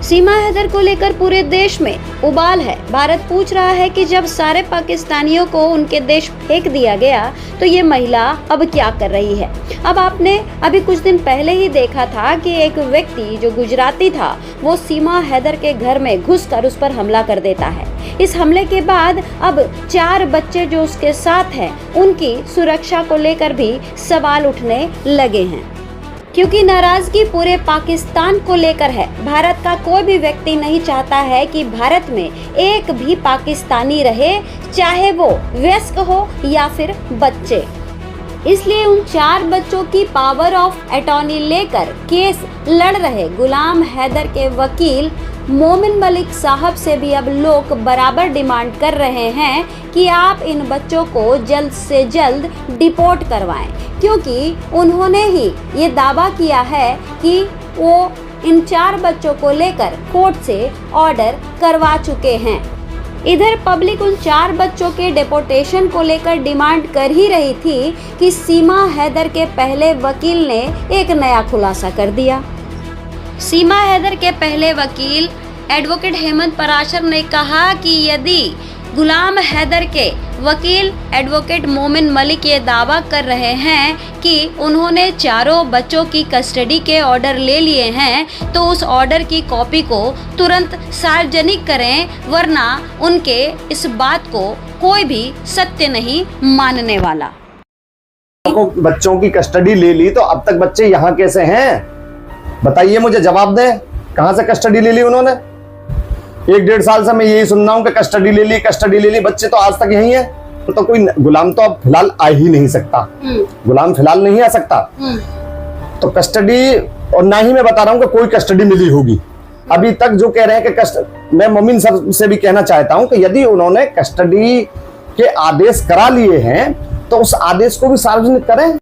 सीमा हैदर को लेकर पूरे देश में उबाल है। भारत पूछ रहा है कि जब सारे पाकिस्तानियों को उनके देश फेंक दिया गया तो ये महिला अब क्या कर रही है। अब आपने अभी कुछ दिन पहले ही देखा था कि एक व्यक्ति जो गुजराती था वो सीमा हैदर के घर में घुसकर उस पर हमला कर देता है। इस हमले के बाद अब 4 बच्चे जो उसके साथ हैं उनकी सुरक्षा को लेकर भी सवाल उठने लगे हैं, क्योंकि नाराजगी पूरे पाकिस्तान को लेकर है। भारत का कोई भी व्यक्ति नहीं चाहता है कि भारत में एक भी पाकिस्तानी रहे, चाहे वो वयस्क हो या फिर बच्चे। इसलिए उन 4 बच्चों की पावर ऑफ अटॉर्नी लेकर केस लड़ रहे गुलाम हैदर के वकील मोमिन मलिक साहब से भी अब लोग बराबर डिमांड कर रहे हैं कि आप इन बच्चों को जल्द से जल्द डिपोर्ट करवाएं, क्योंकि उन्होंने ही ये दावा किया है कि वो इन 4 बच्चों को लेकर कोर्ट से ऑर्डर करवा चुके हैं। इधर पब्लिक उन 4 बच्चों के डिपोर्टेशन को लेकर डिमांड कर ही रही थी कि सीमा हैदर के पहले वकील ने एक नया खुलासा कर दिया। सीमा हैदर के पहले वकील एडवोकेट हेमंत पराशर ने कहा कि यदि गुलाम हैदर के वकील एडवोकेट मोमिन मलिक ये दावा कर रहे हैं कि उन्होंने 4 बच्चों की कस्टडी के ऑर्डर ले लिए हैं तो उस ऑर्डर की कॉपी को तुरंत सार्वजनिक करें, वरना उनके इस बात को कोई भी सत्य नहीं मानने वाला। बच्चों की कस्टडी ले ली तो अब तक बच्चे यहाँ कैसे हैं? बताइए, मुझे जवाब दें। कहां से कस्टडी ले ली उन्होंने? 1-1.5 साल से मैं यही सुन रहा हूं कि कस्टडी ले ली। बच्चे तो आज तक यही हैं। तो कोई गुलाम तो अब फिलहाल आ ही नहीं सकता। गुलाम फिलहाल नहीं आ सकता। तो कस्टडी, और ना ही मैं बता रहा हूं कि कोई कस्टडी मिली होगी अभी तक। जो कह रहे हैं कि मैं मोमिन सर से भी कहना चाहता हूं कि यदि उन्होंने कस्टडी के आदेश करा लिए हैं तो उस आदेश को भी सार्वजनिक करें।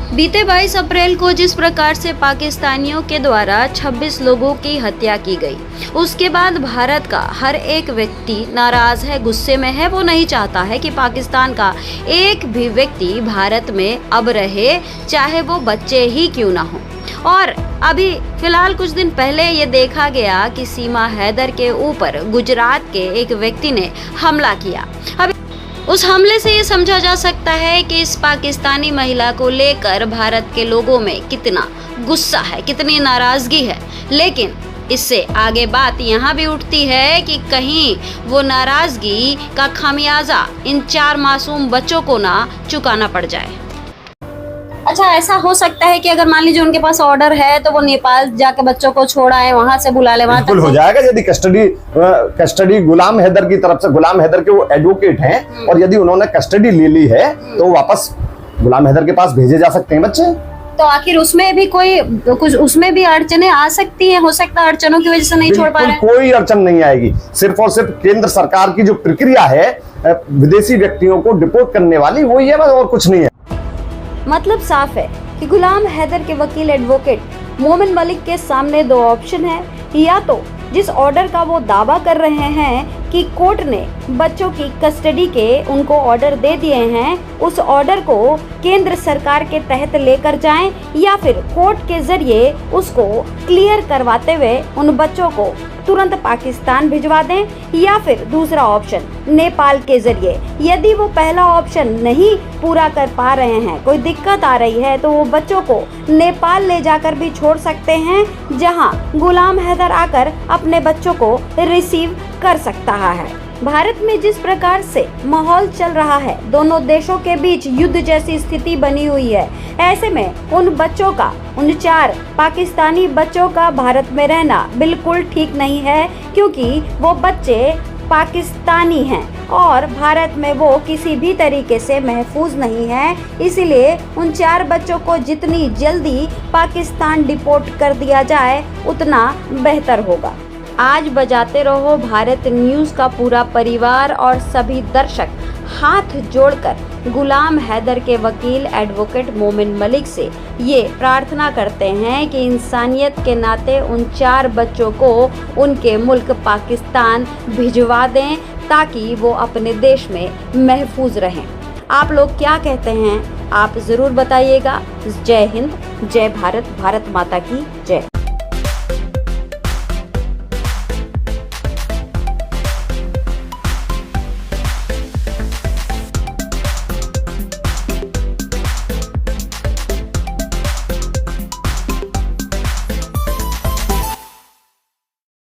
बीते 22 अप्रैल को जिस प्रकार से पाकिस्तानियों के द्वारा 26 लोगों की हत्या की गई, उसके बाद भारत का हर एक व्यक्ति नाराज है, गुस्से में है। वो नहीं चाहता है कि पाकिस्तान का एक भी व्यक्ति भारत में अब रहे, चाहे वो बच्चे ही क्यों ना हो। और अभी फिलहाल कुछ दिन पहले ये देखा गया कि सीमा हैदर के ऊपर गुजरात के एक व्यक्ति ने हमला किया। अभी उस हमले से ये समझा जा सकता है कि इस पाकिस्तानी महिला को लेकर भारत के लोगों में कितना गुस्सा है, कितनी नाराजगी है। लेकिन इससे आगे बात यहाँ भी उठती है कि कहीं वो नाराजगी का खामियाजा इन 4 मासूम बच्चों को ना चुकाना पड़ जाए। अच्छा, ऐसा हो सकता है कि अगर मान लीजिए उनके पास ऑर्डर है तो वो नेपाल जाके बच्चों को छोड़ाए, वहां से बुला ले, वहां बिल्कुल हो जाएगा। यदि कस्टडी गुलाम हैदर की तरफ से, गुलाम हैदर के वो एडवोकेट हैं, और यदि उन्होंने कस्टडी ले ली है तो वापस गुलाम हैदर के पास भेजे जा सकते हैं बच्चे। तो आखिर उसमें भी कुछ उसमें भी अड़चने आ सकती हैं, हो सकता है अड़चनों की वजह से नहीं छोड़ पा रहे हैं। कोई अड़चन नहीं आएगी। सिर्फ और सिर्फ केंद्र सरकार की जो प्रक्रिया है विदेशी व्यक्तियों को डिपोर्ट करने वाली, वो ये बस, और कुछ नहीं है। मतलब साफ है कि गुलाम हैदर के वकील एडवोकेट मोमिन मलिक के सामने 2 ऑप्शन है। या तो जिस ऑर्डर का वो दावा कर रहे हैं कि कोर्ट ने बच्चों की कस्टडी के उनको ऑर्डर दे दिए हैं, उस ऑर्डर को केंद्र सरकार के तहत लेकर जाएं, या फिर कोर्ट के जरिए उसको क्लियर करवाते हुए उन बच्चों को तुरंत पाकिस्तान भिजवा दें, या फिर दूसरा ऑप्शन नेपाल के जरिए। यदि वो पहला ऑप्शन नहीं पूरा कर पा रहे हैं, कोई दिक्कत आ रही है, तो वो बच्चों को नेपाल ले जाकर भी छोड़ सकते हैं, जहां गुलाम हैदर आकर अपने बच्चों को रिसीव कर सकता है। भारत में जिस प्रकार से माहौल चल रहा है, दोनों देशों के बीच युद्ध जैसी स्थिति बनी हुई है। ऐसे में उन बच्चों का, उन 4 पाकिस्तानी बच्चों का भारत में रहना बिल्कुल ठीक नहीं है, क्योंकि वो बच्चे पाकिस्तानी हैं और भारत में वो किसी भी तरीके से महफूज नहीं है। इसीलिए उन 4 बच्चों को जितनी जल्दी पाकिस्तान डिपोर्ट कर दिया जाए उतना बेहतर होगा। आज बजाते रहो भारत न्यूज़ का पूरा परिवार और सभी दर्शक हाथ जोड़कर गुलाम हैदर के वकील एडवोकेट मोमिन मलिक से ये प्रार्थना करते हैं कि इंसानियत के नाते उन 4 बच्चों को उनके मुल्क पाकिस्तान भिजवा दें, ताकि वो अपने देश में महफूज रहें। आप लोग क्या कहते हैं, आप ज़रूर बताइएगा। जय हिंद, जय भारत, भारत माता की जय।